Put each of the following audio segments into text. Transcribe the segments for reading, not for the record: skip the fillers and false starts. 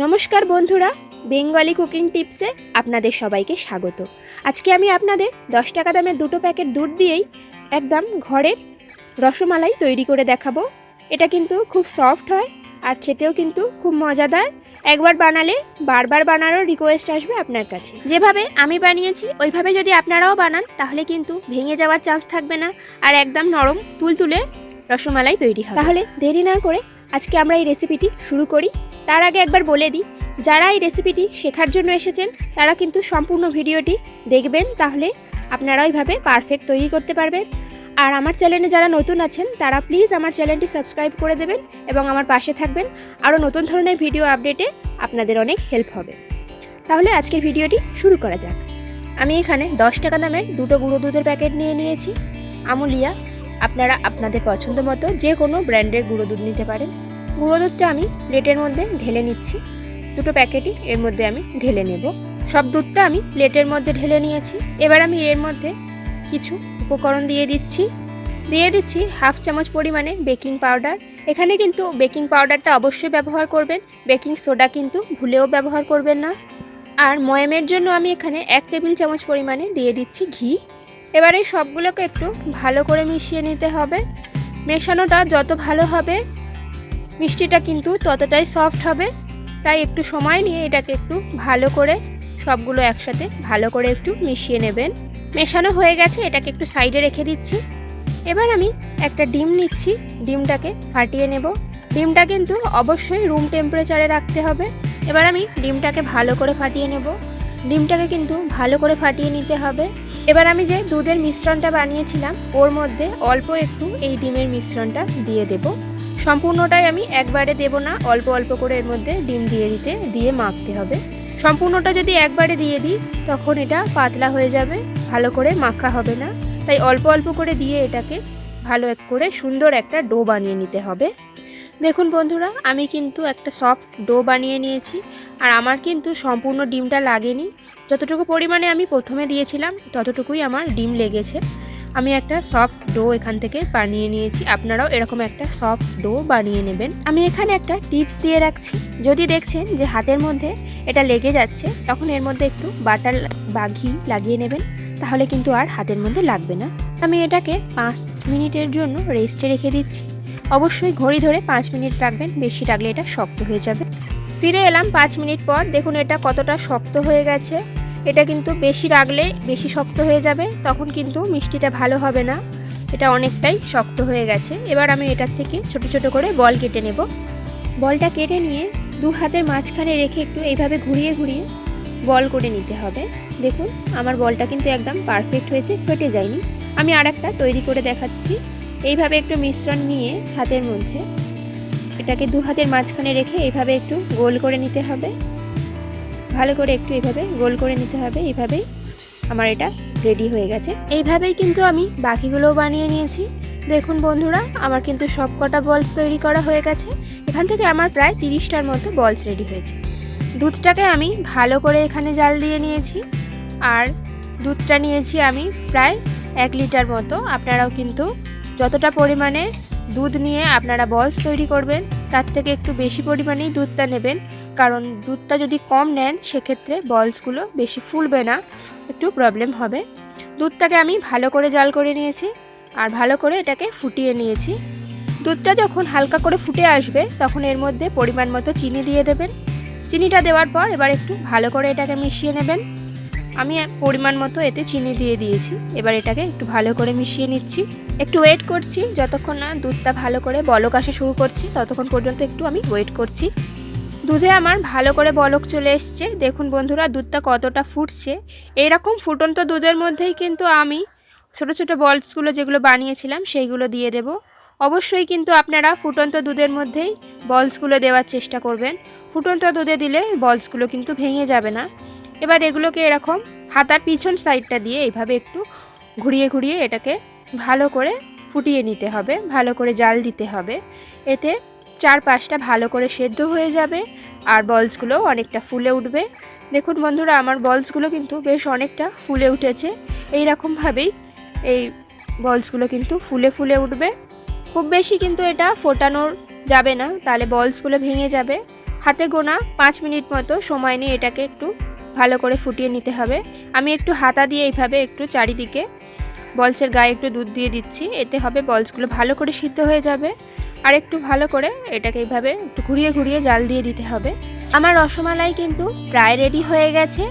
নমস্কার বন্ধুরা, Bengali cooking টিপসে আপনাদের সবাইকে স্বাগত। আজকে আমি আপনাদের 10 টাকা দামের দুটো প্যাকেট দুধ দিয়েই একদম ঘরের রসমালাই তৈরি করে দেখাবো। এটা কিন্তু খুব সফট হয় আর খেতেও কিন্তু খুব মজাদার। একবার বানালে বারবার বানানোর রিকোয়েস্ট আসবে আপনার কাছে। যেভাবে আমি বানিয়েছি ওইভাবে যদি আপনারাও বানান তাহলে কিন্তু ভেঙে যাওয়ার চান্স থাকবে না আর একদম নরম তুলতুলে রসমালাই তৈরি হবে। তাহলে দেরি না করে আজকে আমরা এই রেসিপিটি শুরু করি। তার আগে একবার বলে দিই, যারা এই রেসিপিটি শেখার জন্য এসেছেন তারা কিন্তু সম্পূর্ণ ভিডিওটি দেখবেন, তাহলে আপনারা ওইভাবে পারফেক্ট তৈরি করতে পারবেন। আর আমার চ্যানেলে যারা নতুন আছেন তারা প্লিজ আমার চ্যানেলটি সাবস্ক্রাইব করে দেবেন এবং আমার পাশে থাকবেন। আরও নতুন ধরনের ভিডিও আপডেটে আপনাদের অনেক হেল্প হবে। তাহলে আজকের ভিডিওটি শুরু করা যাক। আমি এখানে 10 টাকা দামের দুটো গুঁড়ো দুধের প্যাকেট নিয়ে নিয়েছি। আমুলিয়া, আপনারা আপনাদের পছন্দ মতো যে কোনো ব্র্যান্ডের গুঁড়ো দুধ নিতে পারেন। গুঁড়ো দুধটা আমি প্লেটের মধ্যে ঢেলে নিচ্ছি। দুটো প্যাকেটই এর মধ্যে আমি ঢেলে নেব। সব দুধটা আমি প্লেটের মধ্যে ঢেলে নিয়েছি। এবার আমি এর মধ্যে কিছু উপকরণ দিয়ে দিচ্ছি হাফ চামচ পরিমাণে বেকিং পাউডার। এখানে কিন্তু বেকিং পাউডারটা অবশ্যই ব্যবহার করবেন, বেকিং সোডা কিন্তু ভুলেও ব্যবহার করবেন না। আর ময়ামের জন্য আমি এখানে 1 টেবিল চামচ পরিমাণে দিয়ে দিচ্ছি ঘি। এবার এই সবগুলোকে একটু ভালো করে মিশিয়ে নিতে হবে। মেশানোটা যত ভালো হবে মিষ্টিটা কিন্তু ততটাই সফট হবে, তাই একটু সময় নিয়ে এটাকে একটু ভালো করে সবগুলো একসাথে ভালো করে একটু মিশিয়ে নেবেন। মেশানো হয়ে গেছে, এটাকে একটু সাইডে রেখে দিচ্ছি। এবার আমি একটা ডিম নিচ্ছি, ডিমটাকে ফাটিয়ে নেব। ডিমটা কিন্তু অবশ্যই রুম টেম্পারেচারে রাখতে হবে। এবার আমি ডিমটাকে ভালো করে ফাটিয়ে নেব। ডিমটাকে কিন্তু ভালো করে ফাটিয়ে নিতে হবে। এবার আমি যে দুধের মিশ্রণটা বানিয়েছিলাম ওর মধ্যে অল্প একটু এই ডিমের মিশ্রণটা দিয়ে দেব। সম্পূর্ণটাই আমি একবারে দেব না, অল্প অল্প করে এর মধ্যে ডিম দিয়ে মাখতে হবে। সম্পূর্ণটা যদি একবারে দিয়ে দিই তখন এটা পাতলা হয়ে যাবে, ভালো করে মাখা হবে না। তাই অল্প অল্প করে দিয়ে এটাকে ভালো করে সুন্দর একটা ডো বানিয়ে নিতে হবে। দেখুন বন্ধুরা, আমি কিন্তু একটা সফট ডো বানিয়ে নিয়েছি। আর আমার কিন্তু সম্পূর্ণ ডিমটা লাগেনি, যতটুকু পরিমাণে আমি প্রথমে দিয়েছিলাম ততটুকুই আমার ডিম লেগেছে। আমি একটা সফট ডো এখান থেকে বানিয়ে নিয়েছি। আপনারাও এরকম একটা সফট ডো বানিয়ে নেবেন। আমি এখানে একটা টিপস দিয়ে রাখছি, যদি দেখছেন যে হাতের মধ্যে এটা লেগে যাচ্ছে তখন এর মধ্যে একটু বাটার বা ঘি লাগিয়ে নেবেন, তাহলে কিন্তু আর হাতের মধ্যে লাগবে না। আমি এটাকে 5 মিনিটের জন্য রেস্টে রেখে দিচ্ছি। অবশ্যই ঘড়ি ধরে 5 মিনিট রাখবেন, বেশি রাখলে এটা শক্ত হয়ে যাবে। ফিরে এলাম 5 মিনিট পর। দেখুন এটা কতটা শক্ত হয়ে গেছে। এটা কিন্তু বেশি রাখলে বেশি শক্ত হয়ে যাবে, তখন কিন্তু মিষ্টিটা ভালো হবে না। এটা অনেকটাই শক্ত হয়ে গেছে। এবার আমি এটার থেকে ছোট ছোট করে বল কেটে নেব। বলটা কেটে নিয়ে দু হাতের মাঝখানে রেখে একটু এইভাবে ঘুরিয়ে ঘুরিয়ে বল করে নিতে হবে। দেখুন আমার বলটা কিন্তু একদম পারফেক্ট হয়েছে, ফেটে যায়নি। আমি আরেকটা তৈরি করে দেখাচ্ছি। এইভাবে একটু মিশ্রণ নিয়ে হাতের মধ্যে এটাকে দু হাতের মাঝখানে রেখে এইভাবে একটু গোল করে নিতে হবে। ভালো করে একটু এইভাবে গোল করে নিতে হবে। এইভাবেই আমার এটা রেডি হয়ে গেছে। এইভাবেই কিন্তু আমি বাকিগুলোও বানিয়ে নিয়েছি। দেখুন বন্ধুরা, আমার কিন্তু সব কটা বলস তৈরি করা হয়ে গেছে। এখান থেকে আমার প্রায় 30টার মতো বলস রেডি হয়েছে। দুধটাকে আমি ভালো করে এখানে জাল দিয়ে নিয়েছি। আর দুধটা নিয়েছি আমি প্রায় 1 লিটার মতো। আপনারাও কিন্তু যতটা পরিমাণে দুধ নিয়ে আপনারা বলস তৈরি করবেন তার থেকে একটু বেশি পরিমাণেই দুধটা নেবেন, কারণ দুধটা যদি কম নেন সেক্ষেত্রে বলসগুলো বেশি ফুলবে না, একটু প্রবলেম হবে। দুধটাকে আমি ভালো করে জাল করে নিয়েছি আর ভালো করে এটাকে ফুটিয়ে নিয়েছি। দুধটা যখন হালকা করে ফুটে আসবে তখন এর মধ্যে পরিমাণ মতো চিনি দিয়ে দেবেন। চিনিটা দেওয়ার পর এবার একটু ভালো করে এটাকে মিশিয়ে নেবেন। আমি পরিমাণ মতো এতে চিনি দিয়ে দিয়েছি। এবার এটাকে একটু ভালো করে মিশিয়ে নিচ্ছি। একটু ওয়েট করছি, যতক্ষণ না দুধটা ভালো করে বলক আসা শুরু করছে ততক্ষণ পর্যন্ত একটু আমি ওয়েট করছি। দুধে আমার ভালো করে বলক চলে এসছে। দেখুন বন্ধুরা দুধটা কতটা ফুটছে। এইরকম ফুটন্ত দুধের মধ্যেই কিন্তু আমি ছোট ছোট বলসগুলো যেগুলো বানিয়েছিলাম সেইগুলো দিয়ে দেব। অবশ্যই কিন্তু আপনারা ফুটন্ত দুধের মধ্যেই বলসগুলো দেওয়ার চেষ্টা করবেন। ফুটন্ত দুধে দিলে বলসগুলো কিন্তু ভেঙে যাবে না। এবার এগুলোকে এরকম হাতার পিছন সাইডটা দিয়ে এইভাবে একটু ঘুরিয়ে ঘুরিয়ে এটাকে ভালো করে ফুটিয়ে নিতে হবে, ভালো করে জাল দিতে হবে। এতে 4-5টা ভালো করে সেদ্ধ হয়ে যাবে আর বলসগুলো অনেকটা ফুলে উঠবে। দেখুন বন্ধুরা আমার বলসগুলো কিন্তু বেশ অনেকটা ফুলে উঠেছে। এই রকমভাবেই এই বলসগুলো কিন্তু ফুলে ফুলে উঠবে। খুব বেশি কিন্তু এটা ফোটানোর যাবে না, তাহলে বলসগুলো ভেঙে যাবে। হাতে গোনা 5 মিনিট মতো সময় নিয়ে এটাকে একটু ভালো করে ফুটিয়ে নিতে হবে। আমি একটু হাতা দিয়ে এইভাবে একটু চারিদিকে বলসের গায়ে একটু দুধ দিয়ে দিচ্ছি, এতে হবে বলসগুলো ভালো করে সিদ্ধ হয়ে যাবে। আর একটু ভালো করে এটাকে এইভাবে একটু ঘুরিয়ে ঘুরিয়ে জাল দিয়ে দিতে হবে। আমার রসমালাই কিন্তু প্রায় রেডি হয়ে গেছে।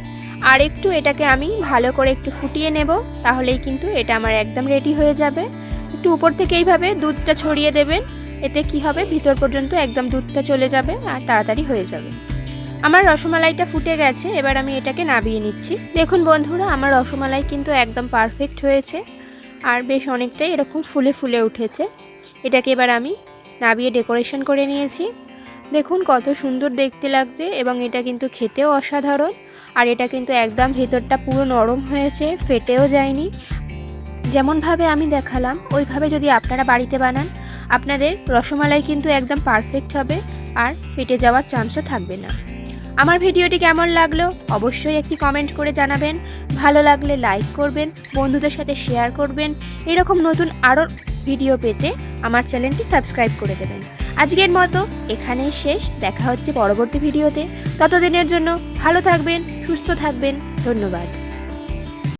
আর একটু এটাকে আমি ভালো করে একটু ফুটিয়ে নেব, তাহলেই কিন্তু এটা আমার একদম রেডি হয়ে যাবে। একটু উপর থেকে এইভাবে দুধটা ছড়িয়ে দেবেন, এতে কি হবে ভিতর পর্যন্ত একদম দুধটা চলে যাবে আর তাড়াতাড়ি হয়ে যাবে। আমার রসমালাইটা ফুটে গেছে, এবার আমি এটাকে নামিয়ে নিচ্ছি। দেখুন বন্ধুরা, আমার রসমালাই কিন্তু একদম পারফেক্ট হয়েছে আর বেশ অনেকটাই এরকম ফুলে ফুলে উঠেছে। এটাকে এবার আমি নামিয়ে ডেকোরেশন করে নিয়েছি। দেখুন কত সুন্দর দেখতে লাগছে এবং এটা কিন্তু খেতেও অসাধারণ। আর এটা কিন্তু একদম ভেতরটা পুরো নরম হয়েছে, ফেটেও যায়নি। যেমনভাবে আমি দেখালাম ওইভাবে যদি আপনারা বাড়িতে বানান, আপনাদের রসমালাই কিন্তু একদম পারফেক্ট হবে আর ফেটে যাওয়ার চান্সও থাকবে না। আমার ভিডিওটি কেমন লাগলো অবশ্যই একটি কমেন্ট করে জানাবেন। ভালো লাগলে লাইক করবেন, বন্ধুদের সাথে শেয়ার করবেন। এরকম নতুন আরও ভিডিও পেতে আমার চ্যানেলটি সাবস্ক্রাইব করে দেবেন। আজকের মতো এখানেই শেষ, দেখা হচ্ছে পরবর্তী ভিডিওতে। ততদিনের জন্য ভালো থাকবেন, সুস্থ থাকবেন। ধন্যবাদ।